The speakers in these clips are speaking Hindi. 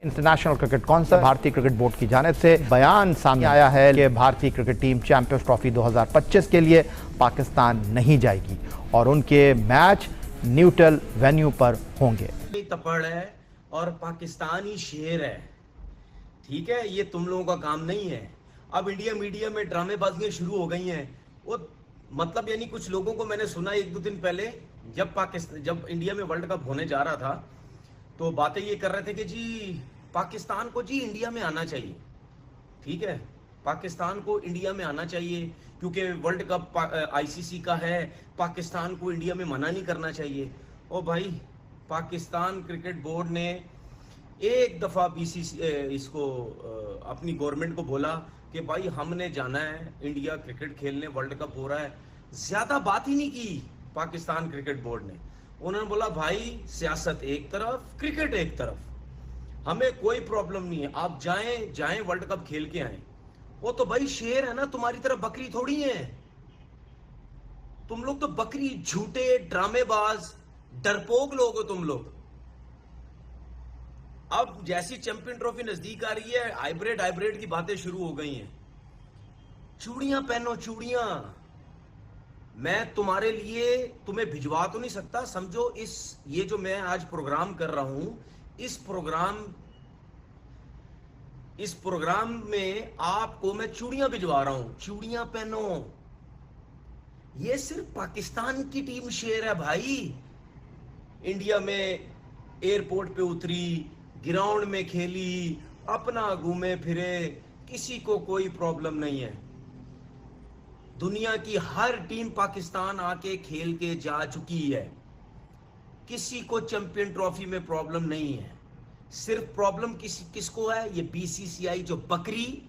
इंटरनेशनल क्रिकेट काउंसिल भारतीय क्रिकेट बोर्ड की जानिब से बयान सामने आया है कि भारतीय क्रिकेट टीम चैंपियंस ट्रॉफी 2025 के लिए पाकिस्तान नहीं जाएगी और उनके मैच न्यूट्रल वेन्यू पर होंगे। तपड़ है और पाकिस्तान ही शेर है, ठीक है, ये तुम लोगों का काम नहीं है। अब इंडिया मीडिया में ड्रामेबाजियां शुरू हो गई हैं। वो मतलब यानी कुछ लोगों को मैंने सुना एक दो दिन पहले जब इंडिया में वर्ल्ड कप होने जा रहा था तो बातें ये कर रहे थे कि जी पाकिस्तान को जी इंडिया में आना चाहिए, ठीक है, पाकिस्तान को इंडिया में आना चाहिए क्योंकि वर्ल्ड कप आईसीसी का है, पाकिस्तान को इंडिया में मना नहीं करना चाहिए। ओ भाई, पाकिस्तान क्रिकेट बोर्ड ने एक दफा बीसीसी इसको अपनी गवर्नमेंट को बोला कि भाई हमने जाना है इंडिया क्रिकेट खेलने, वर्ल्ड कप हो रहा है। ज्यादा बात ही नहीं की पाकिस्तान क्रिकेट बोर्ड ने। उन्होंने बोला भाई सियासत एक तरफ, क्रिकेट एक तरफ, हमें कोई प्रॉब्लम नहीं है, आप जाएं वर्ल्ड कप खेल के आए। वो तो भाई शेर है ना, तुम्हारी तरफ बकरी थोड़ी है। तुम लोग तो बकरी, झूठे ड्रामेबाज, डरपोक लोग हो तुम लोग। अब जैसी चैंपियन ट्रॉफी नजदीक आ रही है, हाइब्रिड की बातें शुरू हो गई हैं। चूड़ियां पहनो, चूड़ियां। मैं तुम्हारे लिए तुम्हें भिजवा तो नहीं सकता, समझो ये जो मैं आज प्रोग्राम कर रहा हूं, इस प्रोग्राम में आपको मैं चूड़ियां भिजवा रहा हूं। चूड़ियां पहनो। ये सिर्फ पाकिस्तान की टीम शेर है भाई। इंडिया में एयरपोर्ट पे उतरी, ग्राउंड में खेली, अपना घूमे फिरे, किसी को कोई प्रॉब्लम नहीं है। दुनिया की हर टीम पाकिस्तान आके खेल के जा चुकी है, किसी को चैंपियन ट्रॉफी में प्रॉब्लम नहीं है। सिर्फ प्रॉब्लम किसको है? ये बीसीसीआई जो बकरी,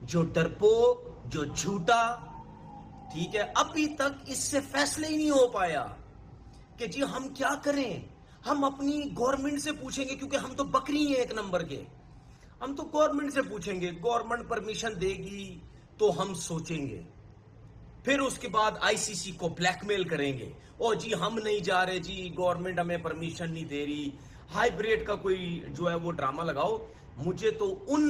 जो डरपोक, जो झूठा, ठीक है। अभी तक इससे फैसले ही नहीं हो पाया कि जी हम क्या करें। हम अपनी गवर्नमेंट से पूछेंगे क्योंकि हम तो बकरी हैं एक नंबर के। हम तो गवर्नमेंट से पूछेंगे, गवर्नमेंट परमिशन देगी तो हम सोचेंगे। फिर उसके बाद आईसीसी को ब्लैकमेल करेंगे, ओ जी हम नहीं जा रहे जी, गवर्नमेंट हमें परमिशन नहीं दे रही। हाइब्रिड का कोई जो है वो ड्रामा लगाओ। मुझे तो उन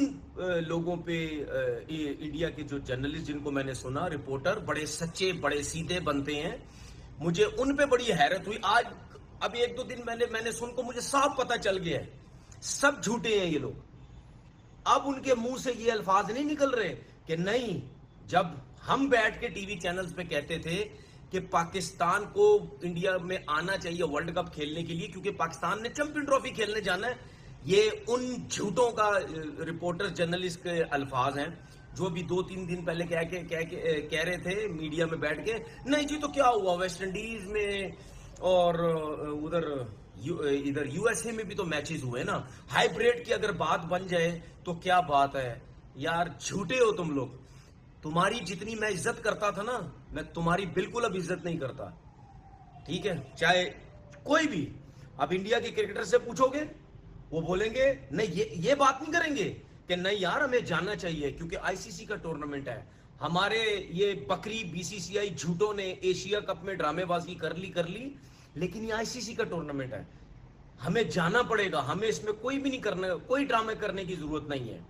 लोगों पे इंडिया के जो जर्नलिस्ट जिनको मैंने सुना, रिपोर्टर बड़े सच्चे बड़े सीधे बनते हैं, मुझे उन पे बड़ी हैरत हुई। आज अभी एक दो दिन मैंने सुन को मुझे साफ पता चल गया है सब झूठे हैं ये लोग। अब उनके मुंह से ये अल्फाज नहीं निकल रहे कि नहीं, जब हम बैठ के टीवी चैनल्स पे कहते थे कि पाकिस्तान को इंडिया में आना चाहिए वर्ल्ड कप खेलने के लिए क्योंकि पाकिस्तान ने चैंपियन ट्रॉफी खेलने जाना है, ये उन झूठों का रिपोर्टर जर्नलिस्ट के अल्फाज हैं जो भी 2-3 दिन पहले कह रहे थे मीडिया में बैठ के, नहीं जी तो क्या हुआ वेस्ट इंडीज में और इधर यूएसए में भी तो मैचेस हुए ना। हाइब्रिड की अगर बात बन जाए तो क्या बात है यार, झूठे हो तुम लोग। तुम्हारी जितनी मैं इज्जत करता था ना, मैं तुम्हारी बिल्कुल अब इज्जत नहीं करता, ठीक है। चाहे कोई भी अब इंडिया के क्रिकेटर से पूछोगे, वो बोलेंगे नहीं, ये बात नहीं करेंगे कि नहीं यार हमें जाना चाहिए क्योंकि आईसीसी का टूर्नामेंट है। हमारे ये बकरी बीसीसीआई झूठों ने एशिया कप में ड्रामेबाजी कर ली, लेकिन ये आईसीसी का टूर्नामेंट है, हमें जाना पड़ेगा, हमें इसमें कोई भी नहीं करना, कोई ड्रामे करने की जरूरत नहीं है,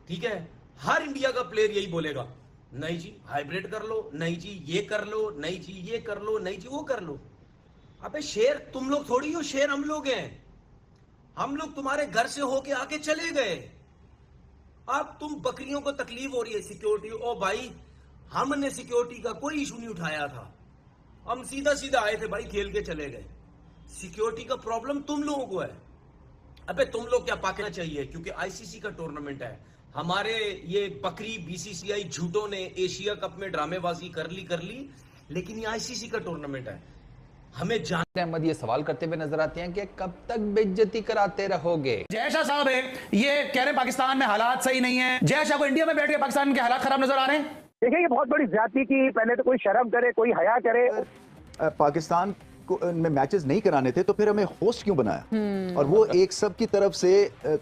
ठीक है। हर इंडिया का प्लेयर यही बोलेगा, नहीं जी हाइब्रिड कर लो, नहीं जी ये कर लो, नहीं जी ये कर लो, नहीं जी वो कर लो। अबे शेर तुम लोग थोड़ी हो, शेर हम लोग हैं। हम लोग तुम्हारे घर से होके आके चले गए, अब तुम बकरियों को तकलीफ हो रही है सिक्योरिटी। ओ भाई, हमने सिक्योरिटी का कोई इशू नहीं उठाया था, हम सीधा आए थे भाई, खेल के चले गए। सिक्योरिटी का प्रॉब्लम तुम लोगों को है। अबे तुम लोग क्या पाकना चाहिए क्योंकि आईसीसी का टूर्नामेंट है। हमारे ये बकरी बीसीसीआई झूठों ने एशिया कप में ड्रामेबाजी कर ली, लेकिन ये आईसीसी का टूर्नामेंट है, हमें जान। अहमद ये सवाल करते हुए नजर आते हैं कि कब तक बेइज्जती कराते रहोगे। जय शाह साहब है ये कह रहे पाकिस्तान में हालात सही नहीं है, जय शाह को इंडिया में बैठ के पाकिस्तान के हालात खराब नजर आ रहे हैं। देखिए ये बहुत बड़ी ज्यादती की, पहले तो कोई शर्म करे, कोई हया करे। पाकिस्तान में मैचेस नहीं कराने थे तो फिर हमें होस्ट क्यों बनाया? और वो एक सब की तरफ से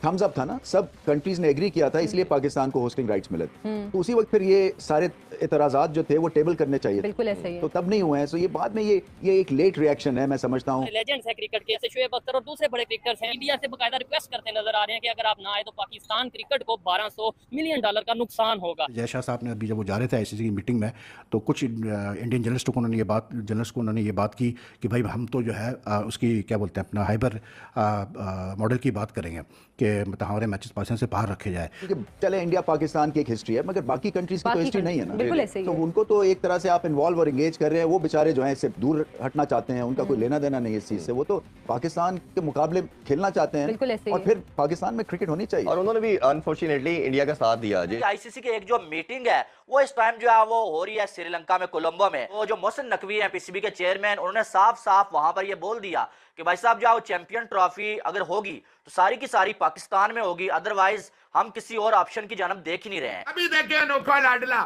थम्स अप था ना, सब कंट्रीज ने एग्री किया था, इसलिए पाकिस्तान को होस्टिंग राइट्स मिले। तो उसी वक्त फिर ये सारे एतराजात जो थे वो टेबल करने चाहिए, बिल्कुल ऐसा ही है। तो तब नहीं हुए हैं। तो ये बाद में ये एक लेट रिएक्शन है, मैं समझता हूँ। लेजेंड्स है क्रिकेट के, जैसे शोएब अख्तर और दूसरे बड़े क्रिकेटर्स हैं, इंडिया से बकायदा रिक्वेस्ट करते नजर आ रहे हैं कि अगर आप ना आए तो पाकिस्तान क्रिकेट को $1200 मिलियन का नुकसान होगा। जय शाह साहब ने अभी जब वो जा रहे थे आईसीसी की मीटिंग में, तो कुछ इंडियन जर्नलिस्टों को उन्होंने ये बात की कि भाई हम तो जो है उसकी क्या बोलते हैं अपना हाइबर मॉडल की बात करेंगे कि मतलब हमारे मैचेस पाकिस्तान से बाहर रखे जाए। क्योंकि चले इंडिया पाकिस्तान की एक हिस्ट्री है, मगर बाकी कंट्रीज की तो हिस्ट्री नहीं है बिल्कुल ना, ऐसे ही तो है। उनको तो एक तरह से आप इन्वॉल्व और एंगेज कर रहे हैं, वो बेचारे जो हैं इससे दूर हटना चाहते हैं, उनका कोई लेना देना नहीं है इस चीज से, वो तो पाकिस्तान के मुकाबले खेलना चाहते बिल्कुल हैं ऐसे ही और है। फिर पाकिस्तान में क्रिकेट होनी चाहिए। और उन्होंने भी अनफॉर्चुनेटली इंडिया का साथ दिया जी। आईसीसी की एक जो मीटिंग है वो इस टाइम जो है वो हो रही है श्रीलंका में, कोलंबो में। वो जो मोहसिन नकवी हैं पीसीबी के चेयरमैन, उन्होंने साफ साफ वहां पर ये बोल दिया कि भाई साहब जो है वो चैंपियन ट्रॉफी अगर होगी तो सारी की सारी पाकिस्तान में होगी, अदरवाइज हम किसी और ऑप्शन की जानब देख ही नहीं रहे हैं। अभी देखिए अनोखा लाडला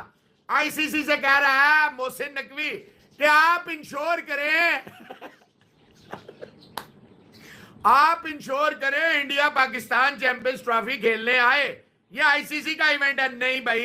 आईसीसी से कह रहा है मोहसिन नकवी कि आप इंश्योर करें आप इंश्योर करें इंडिया पाकिस्तान चैंपियंस ट्रॉफी खेलने आए। ये आईसीसी का इवेंट है, नहीं भाई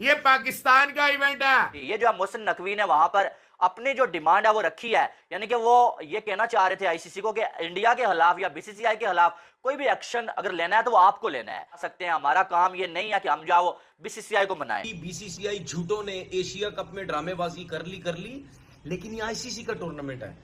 ये पाकिस्तान का इवेंट है। ये जो है मोहसिन नकवी ने वहां पर अपनी जो डिमांड है वो रखी है, यानी कि वो ये कहना चाह रहे थे आईसीसी को कि इंडिया के खिलाफ या बीसीसीआई के खिलाफ कोई भी एक्शन अगर लेना है तो वो आपको लेना है सकते हैं। हमारा काम ये नहीं है कि हम जाओ बीसीसीआई को मनाएं। बीसीसीआई झूठों ने एशिया कप में ड्रामेबाजी कर ली, लेकिन ये आईसीसी का टूर्नामेंट है,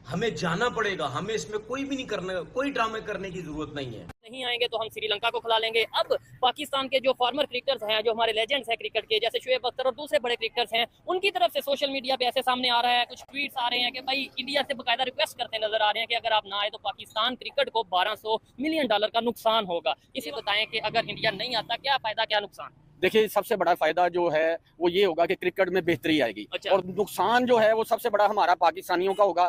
हमें जाना पड़ेगा, हमें इसमें कोई भी नहीं करना, कोई ड्रामे करने की जरूरत नहीं है। नहीं आएंगे तो हम श्रीलंका को खिला लेंगे। अब पाकिस्तान के जो फॉर्मर क्रिकेटर्स हैं, जो हमारे लेजेंड्स हैं क्रिकेट के, जैसे शोएब अख्तर और दूसरे बड़े क्रिकेटर्स हैं, उनकी तरफ से सोशल मीडिया पे ऐसे सामने आ रहा है, कुछ ट्वीट्स आ रहे हैं कि भाई इंडिया से बकायदा रिक्वेस्ट करते नजर आ रहे हैं कि अगर आप ना आए तो पाकिस्तान क्रिकेट को $1200 मिलियन का नुकसान होगा। इसे बताएं कि अगर इंडिया नहीं आता क्या फायदा क्या नुकसान? देखिए सबसे बड़ा फायदा जो है वो ये होगा कि क्रिकेट में बेहतरी आएगी। अच्छा। और नुकसान जो है वो सबसे बड़ा हमारा पाकिस्तानियों का होगा।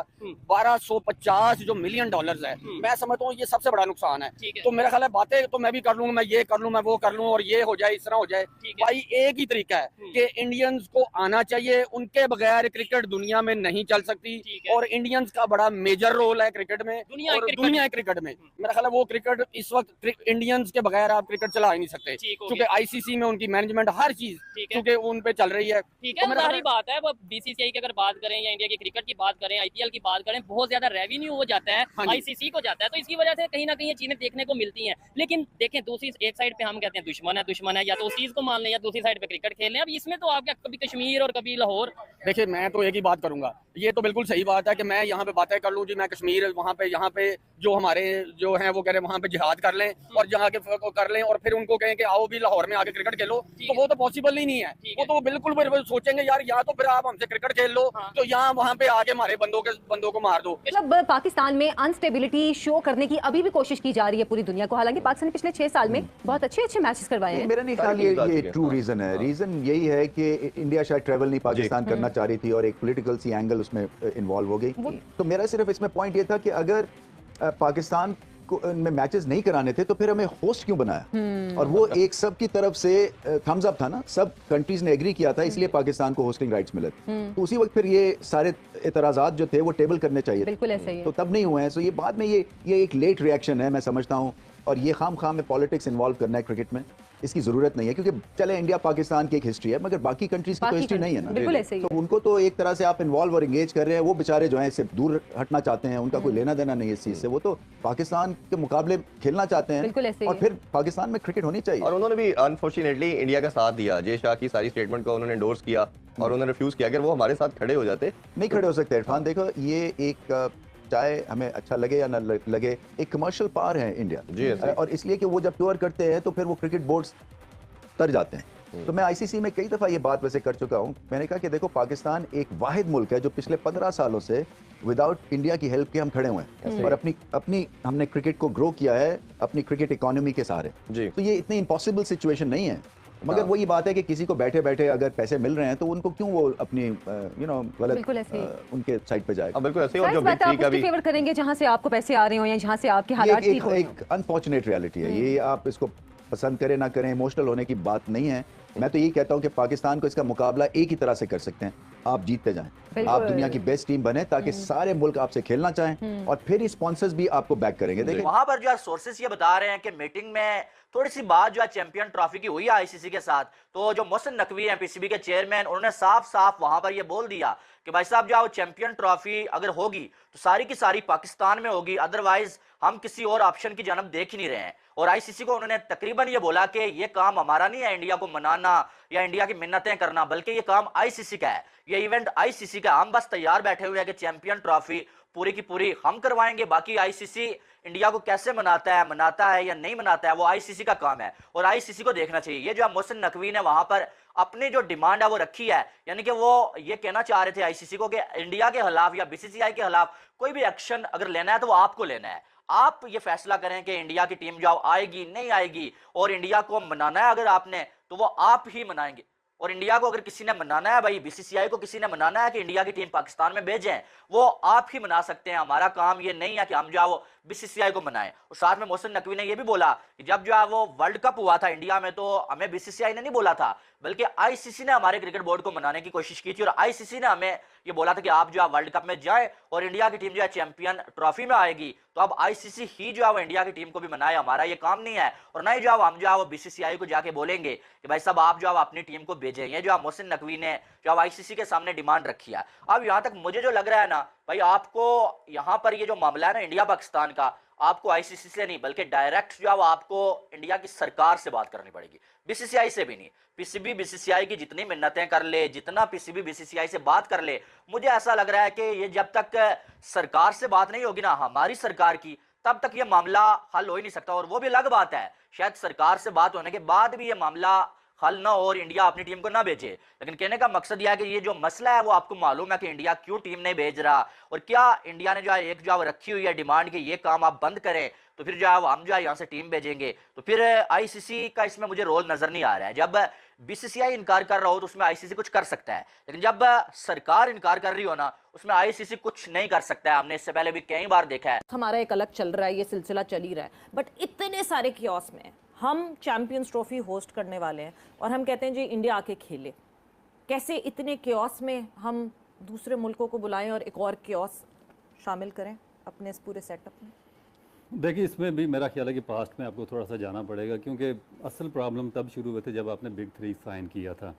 1250 जो मिलियन डॉलर्स है, मैं समझता हूँ ये सबसे बड़ा नुकसान है। तो मेरा ख्याल है बातें तो मैं भी कर लूँ, मैं ये कर लूँ, मैं वो कर लूँ और ये हो जाए, इस तरह हो जाए। भाई एक ही तरीका है कि इंडियंस को आना चाहिए, उनके बगैर क्रिकेट दुनिया में नहीं चल सकती। और इंडियंस का बड़ा मेजर रोल है क्रिकेट में, दुनिया क्रिकेट में। मेरा ख्याल है वो क्रिकेट इस वक्त इंडियंस के बगैर आप क्रिकेट चला ही नहीं सकते, क्योंकि आईसीसी में की मैनेजमेंट हर चीज क्योंकि उन पे चल रही है। ठीक है, सारी बात है। वो बीसीसीआई की अगर बात करें या इंडिया की क्रिकेट की बात करें, आईपीएल की बात करें, बहुत ज्यादा रेवेन्यू हो जाता है, आईसीसी को जाता है, तो इसकी वजह से कहीं ना कहीं ये चीजें देखने को मिलती हैं। लेकिन देखें दूसरी एक साइड पे हम कहते हैं दुश्मन है, या तो उस चीज को मान लें या दूसरी साइड पे क्रिकेट खेल लें। अब इसमें तो आप क्या कभी कश्मीर और कभी लाहौर। देखिए मैं तो एक ही बात करूंगा, ये तो बिल्कुल सही बात है कि मैं यहाँ पे बातें कर लूँ जी, मैं कश्मीर वहाँ पे यहाँ पे जो हमारे जो हैं वो कह रहे हैं वहाँ पे जिहाद कर लें और जहाँ के कर लें और फिर उनको कहें कि आओ भी लाहौर में आके क्रिकेट खेलो, तो वो तो पॉसिबल ही नहीं है। वो तो बिल्कुल सोचेंगे यार यहाँ तो फिर आप हमसे क्रिकेट खेल लो, तो यहाँ वहाँ पे आके हमारे बंदों को मार दो। मतलब पाकिस्तान में अनस्टेबिलिटी शो करने की अभी भी कोशिश की जा रही है पूरी दुनिया को। हालांकि पाकिस्तान ने पिछले 6 साल में बहुत अच्छे मैचेस करवाए हैं। मेरा नहीं ख्याल ये ट्रू रीजन है। रीजन यही है कि इंडिया शायद ट्रैवल नहीं पाकिस्तान करना चाह रही थी और एक पॉलिटिकल सी एंगल उसमें इन्वॉल्व हो गई। तो मेरा सिर्फ इसमें पॉइंट ये था कि अगर पाकिस्तान में मैचेस नहीं कराने थे तो फिर हमें होस्ट क्यों बनाया? और वो एक सब की तरफ से थम्स अप था ना, सब कंट्रीज ने एग्री किया था, इसलिए पाकिस्तान को होस्टिंग राइट्स मिले। तो उसी वक्त फिर ये सारे एतराजात जो थे वो टेबल करने चाहिए, बिल्कुल ऐसा ही है। तो तब नहीं हुए हैं। तो ये बाद में ये एक लेट रिएक्शन है, मैं समझता हूँ। और ये खाम में पॉलिटिक्स इन्वॉल्व करना है क्रिकेट में, इसकी जरूरत नहीं है। क्योंकि चले इंडिया पाकिस्तान की एक हिस्ट्री है, मगर बाकी कंट्रीज की तो हिस्ट्री नहीं है ना, बिल्कुल ऐसे ही तो उनको तो एक तरह से आप इन्वॉल्व और एंगेज कर रहे हैं, वो बेचारे जो हैं इससे दूर हटना चाहते हैं, उनका कोई लेना देना नहीं है इस चीज से, वो तो पाकिस्तान के मुकाबले खेलना चाहते हैं और फिर पाकिस्तान में क्रिकेट होनी चाहिए। और उन्होंने भी अनफॉर्चुनेटली इंडिया का साथ दिया, जय शाह की सारी स्टेटमेंट को उन्होंने एंडोर्स किया और उन्होंने रिफ्यूज किया। अगर वो हमारे साथ खड़े हो जाते, नहीं खड़े हो सकते इरफान। देखो ये एक चाहे हमें अच्छा लगे या ना लगे, एक कमर्शियल पावर है इंडिया, और इसलिए कि वो जब टूर करते हैं तो फिर वो क्रिकेट बोर्ड्स तर जाते हैं। तो मैं आईसीसी में कई दफा ये बात वैसे कर चुका हूँ, मैंने कहा कि देखो पाकिस्तान एक वाहिद मुल्क है जो पिछले 15 सालों से विदाउट इंडिया की हेल्प के हम खड़े हुए हैं और अपनी हमने क्रिकेट को ग्रो किया है अपनी क्रिकेट इकोनॉमी के सहारे। तो ये इतनी इम्पॉसिबल सिचुएशन नहीं है, मगर वही बात है कि किसी को बैठे बैठे अगर पैसे मिल रहे हैं तो उनको क्यों वो अपनी गलत उनके साइड पे जाएगा। बिल्कुल ऐसे ही। और जो आप उसकी फेवर करेंगे जहां से आपको पैसे आ रहे हो या जहां से आपके हालात ठीक हो। एक अनफॉर्चुनेट रियलिटी है ये, आप इसको पसंद करें ना करें, इमोशनल होने की बात नहीं है, मैं तो यही कहता हूं कि पाकिस्तान को इसका मुकाबला एक ही तरह से कर सकते हैं, आप जीतते जाएं, आप दुनिया की बेस्ट टीम बने, ताकि सारे मुल्क आपसे खेलना चाहें और फिर स्पॉन्सर्स भी आपको बैक करेंगे। देखिए वहां पर जो है सोर्सेस ये बता रहे हैं कि मीटिंग में थोड़ी सी बात जो है चैंपियन ट्रॉफी की हुई है आईसीसी के साथ, तो जो मोहसिन नकवी हैं पीसीबी के चेयरमैन, उन्होंने साफ साफ वहां पर ये बोल दिया कि भाई साहब जो चैंपियन ट्रॉफी अगर होगी तो सारी की सारी पाकिस्तान में होगी, अदरवाइज हम किसी और ऑप्शन की जानब देख ही नहीं रहे हैं। और आईसीसी को उन्होंने तकरीबन ये बोला कि ये काम हमारा नहीं है इंडिया को मनाना या इंडिया की मिन्नतें करना, बल्कि ये काम आईसीसी का है, ये इवेंट आईसीसी का, हम बस तैयार बैठे हुए हैं कि चैंपियन ट्रॉफी पूरी की पूरी हम करवाएंगे, बाकी आईसीसी इंडिया को कैसे मनाता है या नहीं मनाता है वो आईसीसी का काम है और आईसीसी को देखना चाहिए। ये जो मोहसिन नकवी ने वहां पर अपनी जो डिमांड है वो रखी है, यानी कि वो ये कहना चाह रहे थे आईसीसी को कि इंडिया के खिलाफ या बीसीसीआई के खिलाफ कोई भी एक्शन अगर लेना है तो वो आपको लेना है, आप ये फैसला करें कि इंडिया की टीम जो आएगी नहीं आएगी, और इंडिया को मनाना है अगर आपने तो वो आप ही मनाएंगे। और इंडिया को अगर किसी ने मनाना है, भाई बीसीसीआई को किसी ने मनाना है कि इंडिया की टीम पाकिस्तान में भेजें, वो आप ही मना सकते हैं, हमारा काम ये नहीं है कि हम जो बीसीसीआई को मनाएं। और साथ में मोहसिन नकवी ने ये भी बोला कि जब जो है वो वर्ल्ड कप हुआ था इंडिया में तो हमें बीसीसीआई ने नहीं बोला था, बल्कि आईसीसी ने हमारे क्रिकेट बोर्ड को मनाने की कोशिश की थी और आईसीसी ने हमें ये बोला था कि आप जो है वर्ल्ड कप में जाए और इंडिया की टीम जो है चैंपियन ट्रॉफी में आएगी, तो अब आईसीसी ही जो है वो इंडिया की टीम को भी मनाए, हमारा ये काम नहीं है। और नहीं जो हम जो है वो बीसीसीआई को जाके बोलेंगे कि भाई साहब आप जो है अपनी टीम को भेजें। ये जो मोहसिन नकवी ने जो आईसीसी के सामने डिमांड रखी है। अब यहाँ तक मुझे जो लग रहा है ना भाई, आपको यहाँ पर ये जो मामला है ना इंडिया पाकिस्तान का, आपको आईसीसी से नहीं बल्कि डायरेक्ट जो है आपको इंडिया की सरकार से बात करनी पड़ेगी, बीसीसीआई से भी नहीं। पीसीबी बीसीसीआई की जितनी मिन्नतें कर ले, जितना पीसीबी बीसीसीआई से बात कर ले, मुझे ऐसा लग रहा है कि ये जब तक सरकार से बात नहीं होगी ना हमारी सरकार की, तब तक ये मामला हल हो ही नहीं सकता। और वो भी अलग बात है, शायद सरकार से बात होने के बाद भी ये मामला हल ना हो और इंडिया अपनी टीम को ना भेजे, लेकिन कहने का मकसद यह है कि ये जो मसला है वो आपको मालूम है कि इंडिया क्यों टीम नहीं भेज रहा, और क्या इंडिया ने जो है एक जो रखी हुई है डिमांड कि ये काम आप बंद करें तो फिर जो है हम जो है यहाँ से टीम भेजेंगे। तो फिर आईसीसी का इसमें मुझे रोल नजर नहीं आ रहा है। जब बीसीसीआई इनकार कर रहा हो तो उसमें आईसीसी कुछ कर सकता है, लेकिन जब सरकार इनकार कर रही हो ना उसमें आईसीसी कुछ नहीं कर सकता है। हमने इससे पहले भी कई बार देखा है। हमारा एक अलग चल रहा है, ये सिलसिला चल ही रहा है, बट इतने सारे कियोस में हम चैंपियंस ट्रॉफी होस्ट करने वाले हैं और हम कहते हैं जी इंडिया आके खेले। कैसे इतने कियोस में हम दूसरे मुल्कों को बुलाएं और एक और कियोस शामिल करें अपने इस पूरे सेटअप में? देखिए, इसमें भी मेरा ख्याल है कि पास्ट में आपको थोड़ा सा जाना पड़ेगा, क्योंकि असल प्रॉब्लम तब शुरू हुए थे जब आपने बिग 3 साइन किया था,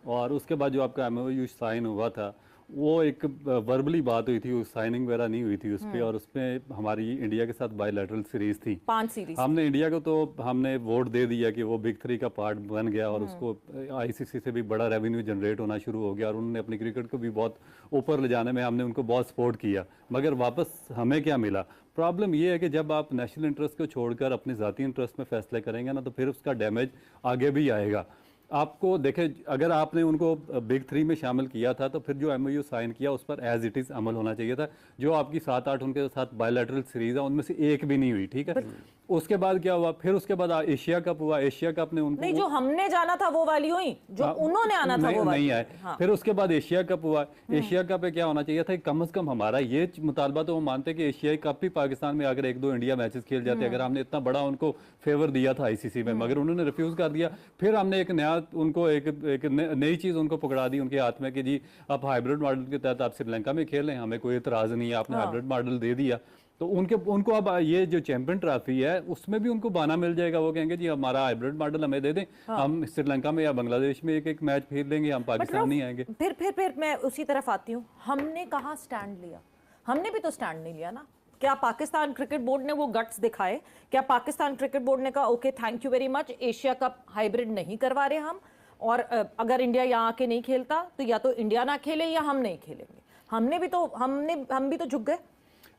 और उसके बाद जो आपका MOU साइन हुआ था वो एक वर्बली बात हुई थी, उस साइनिंग वगैरह नहीं हुई थी उस पर, और उसमें हमारी इंडिया के साथ बायलैटरल सीरीज थी, 5 सीरीज। हमने इंडिया को तो हमने वोट दे दिया कि वो बिग 3 का पार्ट बन गया, और उसको आईसीसी से भी बड़ा रेवेन्यू जनरेट होना शुरू हो गया, और उन्होंने अपनी क्रिकेट को भी बहुत ऊपर ले जाने में हमने उनको बहुत सपोर्ट किया। मगर वापस हमें क्या मिला? प्रॉब्लम ये है कि जब आप नेशनल इंटरेस्ट को छोड़कर अपने ज़ाती इंटरेस्ट में फैसले करेंगे ना, तो फिर उसका डैमेज आगे भी आएगा। आपको देखें, अगर आपने उनको बिग 3 में शामिल किया था तो फिर जो MOU साइन किया उस पर एज इट इज़ अमल होना चाहिए था। जो आपकी 7-8 उनके साथ बायलैटरल सीरीज है उनमें से एक भी नहीं हुई, ठीक है। उसके बाद क्या हुआ? फिर उसके बाद एशिया कप हुआ। एशिया कप ने उनको नहीं, जो हमने जाना था वो वाली हुई, जो उन्होंने आना था वो वाली नहीं आए। हाँ। फिर उसके बाद एशिया कप हुआ। एशिया कप पे क्या होना चाहिए था? कम से कम हमारा ये मुतालबा तो वो मानते कि एशियाई कप भी पाकिस्तान में अगर 1-2 इंडिया मैचेस खेल जाते, अगर हमने इतना बड़ा उनको फेवर दिया था आईसीसी में, मगर उन्होंने रिफ्यूज कर दिया। फिर हमने एक नया उनको एक नई चीज उनको पकड़ा दी उनके हाथ में कि जी आप हाइब्रिड मॉडल के तहत आप श्रीलंका में खेलें, हमें कोई इतराज नहीं है, आपने हाइब्रिड मॉडल दे दिया। तो उनको अब ये जो चैंपियन ट्रॉफी है उसमें भी उनको बहाना मिल जाएगा, वो कहेंगे जी हमारा हाइब्रिड मॉडल हमें दे दें, हम श्रीलंका में या बांग्लादेश में एक मैच खेल लेंगे, हम पाकिस्तान नहीं आएंगे। फिर मैं उसी तरफ आती हूँ, हमने कहाँ स्टैंड लिया? हमने भी तो स्टैंड नहीं लिया ना। क्या पाकिस्तान क्रिकेट बोर्ड ने वो गट्स दिखाए? क्या पाकिस्तान क्रिकेट बोर्ड ने कहा okay thank you very much, Asia cup hybrid नहीं करवा रहे हम, और अगर इंडिया यहाँ आके नहीं खेलता तो या तो इंडिया ना खेले या हम नहीं खेलेंगे? हम भी तो झुक गए।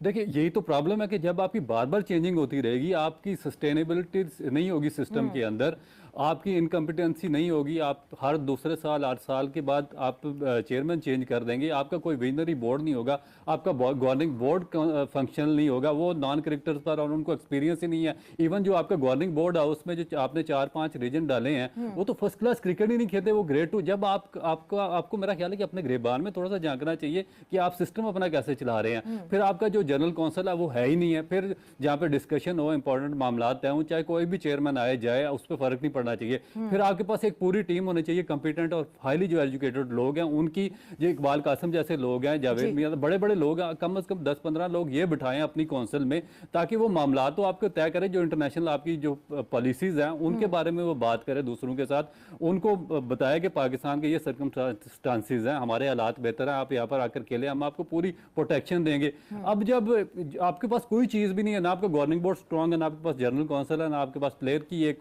देखिए, यही तो प्रॉब्लम है कि जब आपकी बार बार चेंजिंग होती रहेगी, आपकी सस्टेनेबिलिटी नहीं होगी सिस्टम के अंदर, आपकी इनकम्पिटेंसी नहीं होगी, आप हर दूसरे साल 8 साल के बाद आप चेयरमैन चेंज कर देंगे, आपका कोई विजनरी बोर्ड नहीं होगा, आपका गवर्निंग बोर्ड फंक्शनल नहीं होगा, वो नॉन क्रिकेटर्स पर और उनको एक्सपीरियंस ही नहीं है। इवन जो आपका गवर्निंग बोर्ड है उसमें जो आपने 4-5 रीजन डाले हैं वो तो फर्स्ट क्लास क्रिकेट ही नहीं खेलते, वो ग्रेड 2। जब आपको मेरा ख्याल है कि अपने गिरबान में थोड़ा सा झांकना चाहिए कि आप सिस्टम अपना कैसे चला रहे हैं। फिर आपका जो जनरल कौंसिल है वो है ही नहीं है। फिर जहाँ पे डिस्कशन हो, इंपॉर्टेंट मामला तय हो, चाहे कोई भी चेयरमैन आए जाए, उस पर फर्क नहीं पड़ना चाहिए। फिर आपके पास एक पूरी टीम होनी चाहिए, कंपिटेंट और हाईली जो एजुकेटेड लोग हैं, उनकी जो इकबाल कासिम जैसे लोग हैं, जावेद मियां, बड़े बड़े लोग हैं, कम से कम 10-15 लोग ये बिठाएं अपनी काउंसिल में, ताकि वो मामला तो आपको तय करें, जो इंटरनेशनल आपकी जो पॉलिसीज हैं उनके बारे में वो बात करे दूसरों के साथ, उनको बताया कि पाकिस्तान के ये सर्कमस्टांसिस हैं, हमारे हालात बेहतर हैं, आप यहाँ पर आकर खेले, हम आपको पूरी प्रोटेक्शन देंगे। अब जब आपके पास कोई चीज़ भी नहीं है, ना आपका गवर्निंग बोर्ड स्ट्रांग है, ना आपके पास जनरल काउंसिल है, ना आपके पास प्लेयर की एक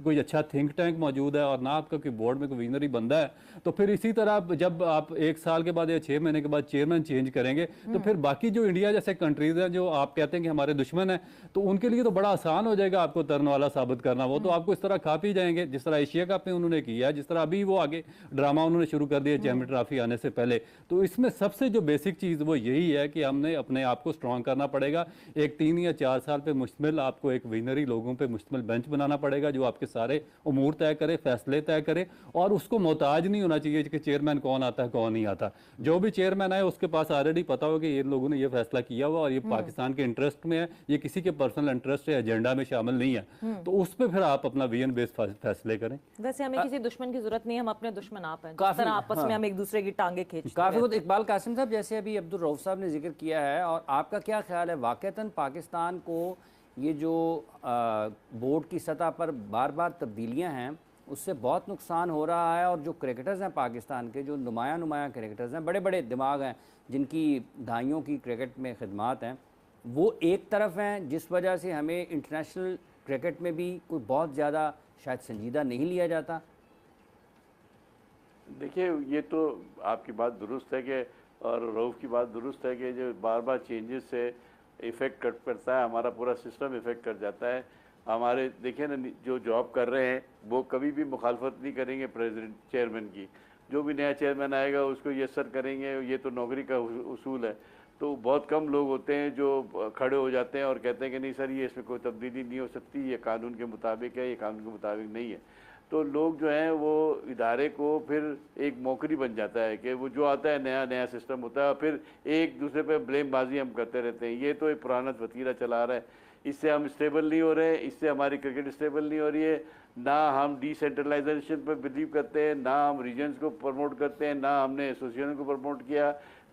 कोई अच्छा थिंक टैंक मौजूद है, और ना आपका कोई बोर्ड में कोई विजनरी बंदा है, तो फिर इसी तरह जब आप 1 साल के बाद या 6 महीने के बाद चेयरमैन चेंज करेंगे, तो फिर बाकी जो इंडिया जैसे कंट्रीज हैं जो आप कहते हैं कि हमारे दुश्मन हैं, तो उनके लिए तो बड़ा आसान हो जाएगा आपको तरन वाला साबित करना। वो तो आपको इस तरह खा पी जाएंगे, जिस तरह एशिया कप में उन्होंने किया, जिस तरह अभी वो आगे ड्रामा उन्होंने शुरू कर दिया चैंपियन ट्रॉफी आने से पहले। तो इसमें सबसे जो बेसिक चीज़ वो यही है कि हमने अपने आप को स्ट्रॉन्ग करना पड़ेगा। एक 3 या 4 साल पे मुश्तमिल आपको एक विनरी लोगों पे मुश्तमिल बेंच बनाना पड़ेगा, जो आपके सारे उमूर तय करे, फैसले तय करे, और उसको मोहताज नहीं होना चाहिए कि चेयरमैन कौन आता है कौन नहीं आता। जो भी चेयरमैन आए उसके पास ऑलरेडी पता हो कि ये लोगों ने ये फैसला किया हुआ और ये पाकिस्तान के इंटरेस्ट में है, ये किसी के पर्सनल इंटरेस्ट या एजेंडा में शामिल नहीं है, तो उस पर फिर आप अपना विजन बेस्ड फैसले करें। वैसे हमें किसी दुश्मन की जरूरत नहीं है, हम अपने दुश्मन आप हैं, जिस तरह आपस में हम एक दूसरे की टांगे खींचते हैं। काफी कुछ। इकबाल कासिम साहब, जैसे अभी अब्दुल रऊफ साहब ने जिक्र किया है, और आपका क्या ख्याल है, वाकईतन पाकिस्तान को ये जो बोर्ड की सतह पर बार बार तब्दीलियां हैं उससे बहुत नुकसान हो रहा है, और जो क्रिकेटर्स हैं पाकिस्तान के, जो नुमाया क्रिकेटर्स हैं, बड़े बड़े दिमाग हैं जिनकी दहाइयों की क्रिकेट में खिदमात हैं, वो एक तरफ हैं, जिस वजह से हमें इंटरनेशनल क्रिकेट में भी कोई बहुत ज़्यादा शायद संजीदा नहीं लिया जाता। देखिए, ये तो आपकी बात दुरुस्त है कि, और रऊफ की बात दुरुस्त है कि जो बार बार चेंजेस से इफ़ेक्ट करता है, हमारा पूरा सिस्टम इफ़ेक्ट कर जाता है। हमारे देखिए ना, जो जॉब कर रहे हैं वो कभी भी मुखालफत नहीं करेंगे प्रेसिडेंट चेयरमैन की। जो भी नया चेयरमैन आएगा उसको यस सर करेंगे, ये तो नौकरी का उसूल है। तो बहुत कम लोग होते हैं जो खड़े हो जाते हैं और कहते हैं कि नहीं सर, ये इसमें कोई तब्दीली नहीं हो सकती, ये कानून के मुताबिक है, ये कानून के मुताबिक नहीं है। तो लोग जो हैं वो इदारे को फिर एक मौकरी बन जाता है कि वो जो आता है नया सिस्टम होता है, और फिर एक दूसरे पे ब्लेमबाजी हम करते रहते हैं। ये तो एक पुराना वतीरा चला रहा है, इससे हम स्टेबल नहीं हो रहे, इससे हमारी क्रिकेट स्टेबल नहीं हो रही है। ना हम डिसेंट्रलाइजेशन पर बिलीव करते हैं, ना हम रीजन्स को प्रमोट करते हैं, ना हमने एसोसिएशन को प्रमोट किया।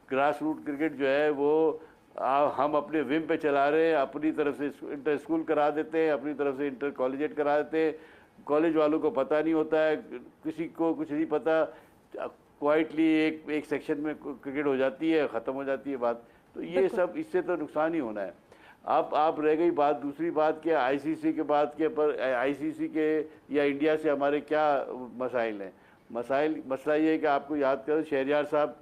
ग्रास रूट क्रिकेट जो है वो हम अपने विम पे चला रहे हैं, अपनी तरफ से इंटर स्कूल करा देते हैं, अपनी तरफ से इंटर कॉलेजिएट करा देते हैं। कॉलेज वालों को पता नहीं होता है, किसी को कुछ नहीं पता, क्वाइटली एक सेक्शन में क्रिकेट हो जाती है, ख़त्म हो जाती है बात। तो ये सब, इससे तो नुकसान ही होना है। अब आप रह गई बात, दूसरी बात क्या, आईसीसी के बात के पर, आईसीसी के या इंडिया से हमारे क्या मसाइल हैं। मसला ये है कि आपको याद करो, शहरयार साहब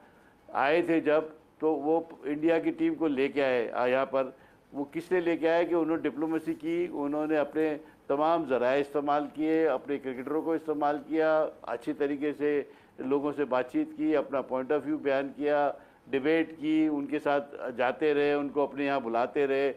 आए थे जब, तो वो इंडिया की टीम को लेके आए यहाँ पर। वो किसने लेके आए कि उन्होंने डिप्लोमेसी की, उन्होंने अपने तमाम ज़राए इस्तेमाल किए, अपने क्रिकेटरों को इस्तेमाल किया, अच्छी तरीके से लोगों से बातचीत की, अपना पॉइंट ऑफ व्यू बयान किया, डिबेट की, उनके साथ जाते रहे, उनको अपने यहाँ बुलाते रहे।